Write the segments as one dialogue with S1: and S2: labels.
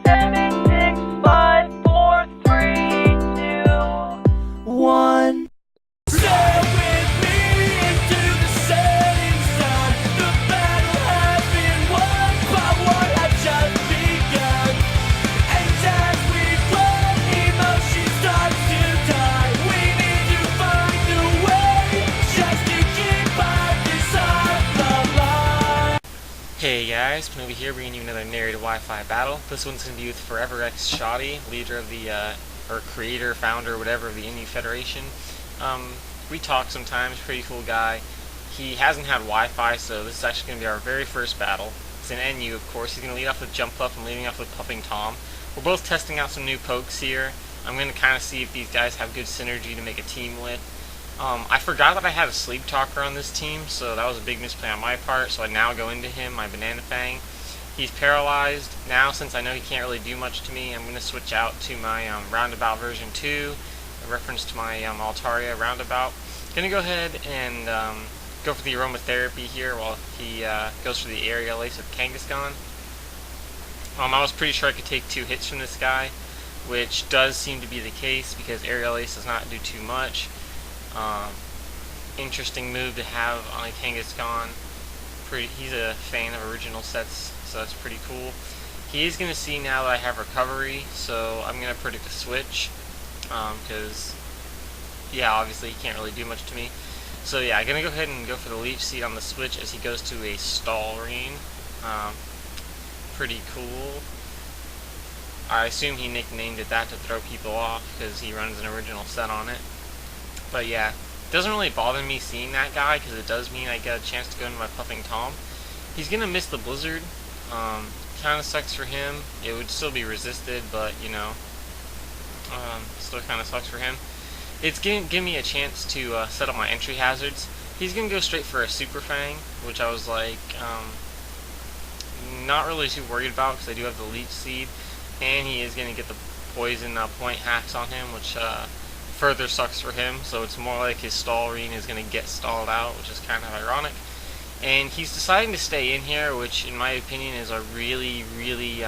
S1: 7, 6, 5, 4, 3, 2, 1.
S2: Sail with me into the setting sun. The battle has been won, but war had just begun. And as we run, emotion starts to die. We need to find a way just to keep our desire alive.
S3: Hey guys, Panovi here, bringing you another narrated Wi-Fi battle. This one's going to be with ForeverXShoddy, leader of the, or creator, founder, whatever, of the NU Federation. We talk sometimes, pretty cool guy. He hasn't had Wi-Fi, so this is actually going to be our very first battle. It's an NU, of course. He's going to lead off with Jump Up and leading off with Puffing Tom. We're both testing out some new pokes here. I'm going to kind of see if these guys have good synergy to make a team with. I forgot that I had a Sleep Talker on this team, so that was a big misplay on my part, so I now go into him, my Banana Fang. He's paralyzed. Now, since I know he can't really do much to me, I'm going to switch out to my Roundabout version 2, a reference to my Altaria Roundabout. Going to go ahead and go for the Aromatherapy here while he goes for the Aerial Ace with Kangaskhan. I was pretty sure I could take 2 hits from this guy, which does seem to be the case because Aerial Ace does not do too much. Interesting move to have on a Kangaskhan. He's a fan of original sets, so that's pretty cool. He is going to see now that I have Recovery, so I'm going to predict a switch, because, yeah, obviously he can't really do much to me. So yeah, I'm going to go ahead and go for the Leech Seed on the switch as he goes to a Stalreen. Pretty cool. I assume he nicknamed it that to throw people off, because he runs an original set on it. But yeah, it doesn't really bother me seeing that guy because it does mean I get a chance to go into my Puffing Tom. He's going to miss the Blizzard. Kind of sucks for him. It would still be resisted, but you know, still kind of sucks for him. It's going to give me a chance to set up my entry hazards. He's going to go straight for a Super Fang, which I was like, not really too worried about because I do have the Leech Seed. And he is going to get the Poison Point Hacks on him, which further sucks for him, so it's more like his Stalreen is going to get stalled out, which is kind of ironic. And he's deciding to stay in here, which in my opinion is a really, really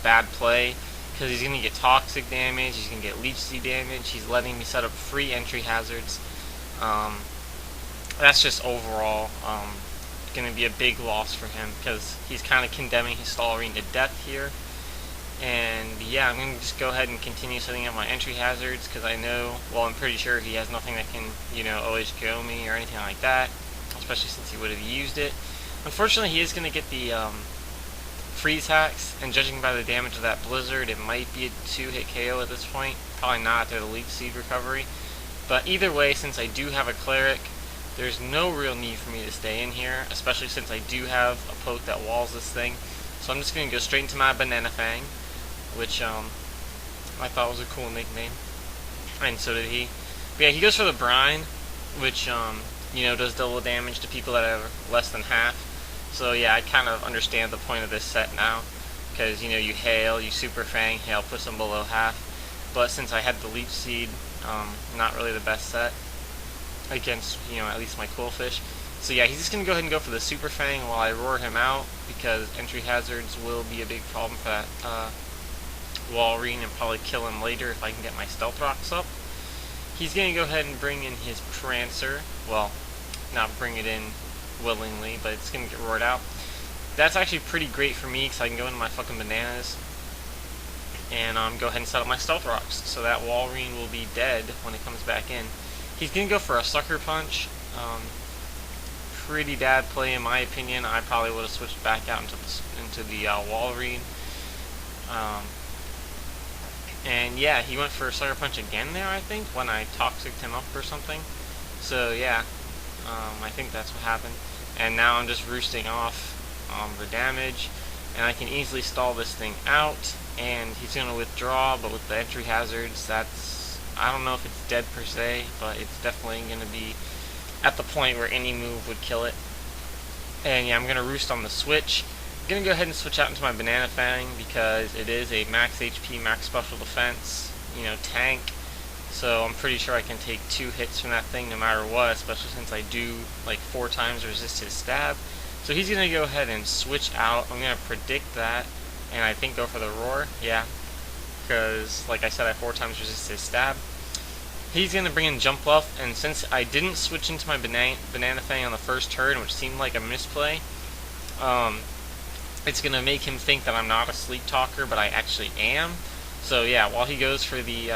S3: bad play, because he's going to get Toxic damage, he's going to get Leech Seed damage, he's letting me set up free entry hazards. That's just overall going to be a big loss for him, because he's kind of condemning his Stalreen to death here. And yeah, I'm going to just go ahead and continue setting up my entry hazards because I know, well, I'm pretty sure he has nothing that can, you know, OHKO me or anything like that, especially since he would have used it. Unfortunately, he is going to get the freeze hacks, and judging by the damage of that Blizzard, it might be a 2-hit KO at this point. Probably not after the Leech Seed recovery. But either way, since I do have a Cleric, there's no real need for me to stay in here, especially since I do have a poke that walls this thing. So I'm just going to go straight into my Banana Fang, which I thought was a cool nickname, and so did he. But yeah, he goes for the Brine, which you know, does double damage to people that have less than half. So yeah, I kind of understand the point of this set now, because you know, you Hail, you Super Fang, Hail puts them below half. But since I had the Leech Seed, not really the best set against, you know, at least my Quillfish. So yeah, he's just going to go ahead and go for the Super Fang while I roar him out, because entry hazards will be a big problem for that Walrein, and probably kill him later if I can get my Stealth Rocks up. He's going to go ahead and bring in his Prancer. Well, not bring it in willingly, but it's going to get roared out. That's actually pretty great for me because I can go into my fucking bananas and go ahead and set up my Stealth Rocks. So that Walrein will be dead when it comes back in. He's going to go for a Sucker Punch. Pretty bad play in my opinion. I probably would have switched back out into the Walrein. And yeah, he went for a Sucker Punch again there, I think, when I Toxiced him up or something. So yeah, I think that's what happened. And now I'm just roosting off the damage, and I can easily stall this thing out, and he's going to withdraw, but with the entry hazards, that's, I don't know if it's dead per se, but it's definitely going to be at the point where any move would kill it. And yeah, I'm going to roost on the switch. I'm going to go ahead and switch out into my Banana Fang because it is a max HP, max special defense, you know, tank. So I'm pretty sure I can take 2 hits from that thing no matter what, especially since I do like 4 times resist his stab. So he's going to go ahead and switch out. I'm going to predict that. and I think go for the roar. Yeah, because like I said, I 4 times resist his stab. He's going to bring in jump buff, and since I didn't switch into my banana fang on the first turn, which seemed like a misplay, it's going to make him think that I'm not a sleep talker, but I actually am. So yeah, while he goes for the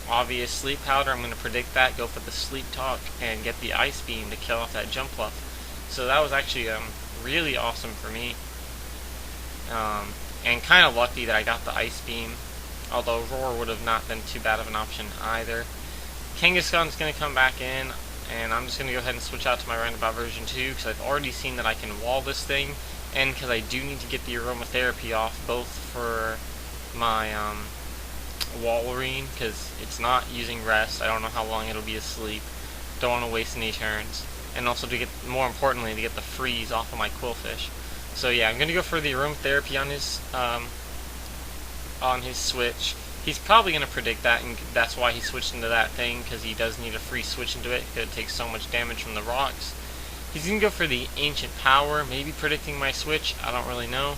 S3: obvious sleep powder, I'm going to predict that, go for the sleep talk, and get the ice beam to kill off that jump buff. So that was actually really awesome for me, and kind of lucky that I got the ice beam, although roar would have not been too bad of an option either. Kangaskhan's going to come back in, and I'm just going to go ahead and switch out to my roundabout version 2, because I've already seen that I can wall this thing, and because I do need to get the aromatherapy off, both for my Wallerine, because it's not using rest, I don't know how long it'll be asleep, don't want to waste any turns, and also to get, more importantly, to get the freeze off of my Quillfish. So yeah, I'm going to go for the aromatherapy on his switch. He's probably going to predict that, and that's why he switched into that thing, because he does need a free switch into it, because it takes so much damage from the rocks. He's going to go for the Ancient Power, maybe predicting my switch, I don't really know.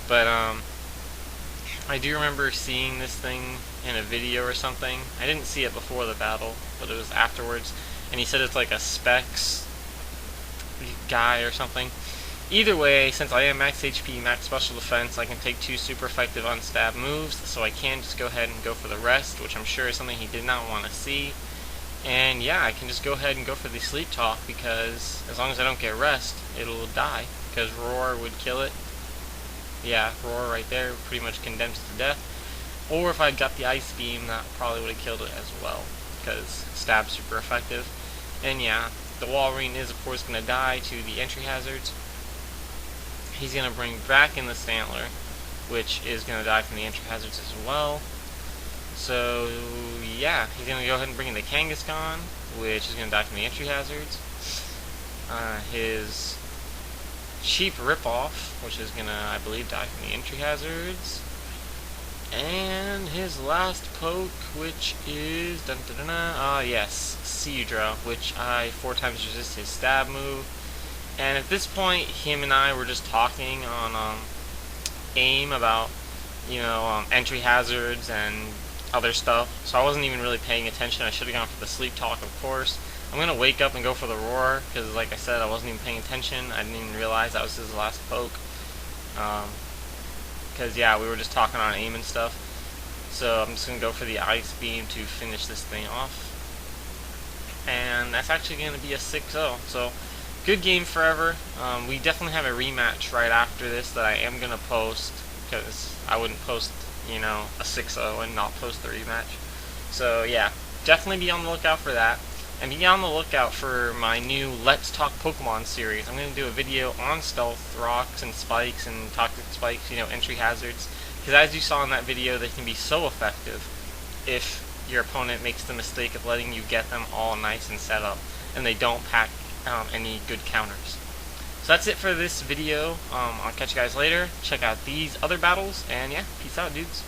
S3: But I do remember seeing this thing in a video or something. I didn't see it before the battle, but it was afterwards, and he said it's like a specs guy or something. Either way, since I am max HP, max special defense, I can take 2 super effective unstab moves, so I can just go ahead and go for the rest, which I'm sure is something he did not want to see. And yeah, I can just go ahead and go for the sleep talk, because as long as I don't get rest, it'll die, because roar would kill it. Yeah, roar right there pretty much condemns it to death. Or if I'd got the ice beam, that probably would have killed it as well, because stab's super effective. And yeah, the Wallerine is of course going to die to the entry hazards. He's going to bring back in the Stantler, which is going to die from the entry hazards as well. So yeah, he's going to go ahead and bring in the Kangaskhan, which is going to die from the entry hazards. His cheap ripoff, which is going to, I believe, die from the entry hazards. And his last poke, which is yes, Seadra, which I 4 times resist his stab move. And at this point, him and I were just talking on AIM about, entry hazards and other stuff. So I wasn't even really paying attention. I should have gone for the sleep talk, of course. I'm going to wake up and go for the roar, because like I said, I wasn't even paying attention. I didn't even realize that was his last poke. Because yeah, we were just talking on AIM and stuff. So I'm just going to go for the ice beam to finish this thing off. And that's actually going to be a 6-0. So good game, Forever. We definitely have a rematch right after this that I am going to post, because I wouldn't post, a 6-0 and not post the rematch. So yeah, definitely be on the lookout for that. And be on the lookout for my new Let's Talk Pokemon series. I'm going to do a video on stealth rocks and spikes and toxic spikes, entry hazards. Because as you saw in that video, they can be so effective if your opponent makes the mistake of letting you get them all nice and set up, and they don't pack any good counters. So that's it for this video. I'll catch you guys later. Check out these other battles, and yeah, peace out, dudes.